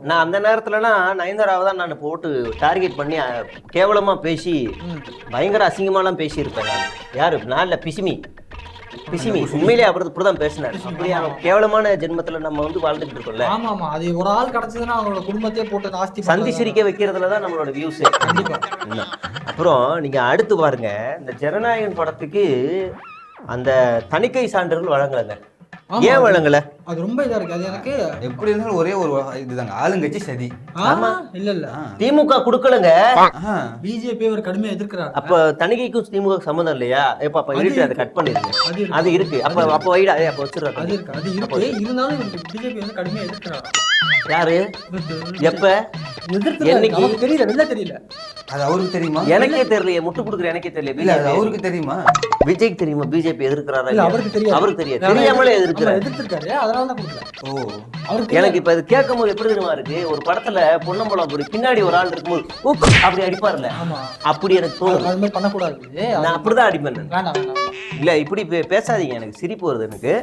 நான் அந்த நேரத்துலலாம் நயன்தாராவை தான் நான் போட்டு டார்கெட் பண்ணி கேவலமா பேசி பயங்கர அசிங்கமாலாம் பேசியிருப்பேன் நான். யாரு நான் இல்ல பிசிமி உண்மையிலே அவர் இப்படிதான் பேசினார். அப்படியே கேவலமான ஜென்மத்துல நம்ம வந்து வாழ்ந்துட்டு இருக்கோம்ல. ஆமா ஆமா, அது ஒரு ஆள் கிடைச்சதுன்னா அவங்களோட குடும்பத்தையே போட்டு நாஸ்தி சந்தி சிரிக்க வைக்கிறதுலதான் நம்மளோட வியூஸ். கண்டிப்பா. அப்புறம் நீங்க அடுத்து பாருங்க, இந்த ஜனநாயகன் படத்துக்கு அந்த தணிக்கை சான்றிதழ் வழங்கலைங்க. ஏன் வழங்கல? அது ரொம்ப இதா இருக்கு. அது எனக்கு எப்படி இருந்தாலும் ஒரே ஒரு இதுதாங்க, ஆளுங்கட்சி சதி. ஆமா இல்ல இல்ல திமுக கொடுக்கலங்க, பிஜேபி அவர் கடுமையா எதிர்க்கிறாரு. அப்ப தணிக்கைக்கும் திமுக சம்மந்தம் இல்லையா? எப்ப அப்ப இருக்கு, அதை கட் பண்ணிருங்க. அது இருக்கு. அப்ப வைடா, அப்ப வச்சிருக்காங்க. அது இருக்கு. இருந்தாலும் பிஜேபி வந்து கடுமையா எதிர்க்கிறாரு. யாரு எப்ப எதிர்த்து நமக்கு தெரியல, வெளில தெரியல. அது அவருக்கு தெரியுமா? எனக்கே தெரியலையே, முட்டு கொடுக்குற எனக்கே தெரியல. இல்ல அது அவருக்கு தெரியுமா? விஜய்க்கு தெரியுமா பிஜேபி எதிர்க்கிறாரா? இல்ல அவருக்கு தெரியாது. அவருக்கு தெரியாது, தெரியாமலே எதிர்த்திருக்காரு. அதனால தான் கொடுக்கல. ஓ, அவருக்கு எனக்கு இப்ப இது கேட்கும் போது எப்படி தெரியுமா இருக்கு, ஒரு படத்துல பொன்னம்பலம் போய் பின்னாடி ஒரு ஆள் இருக்கும்போது அப்படி அடிப்பார்ல, அப்படி எனக்கு தோணும். அது மாதிரி பண்ணக்கூடாது. நான் அப்படிதான் அடிப்பேன். வேண்டாம் வேண்டாம். இல்ல இப்படி பேசாதீங்க, எனக்கு சிரிப்பு வருது எனக்கு.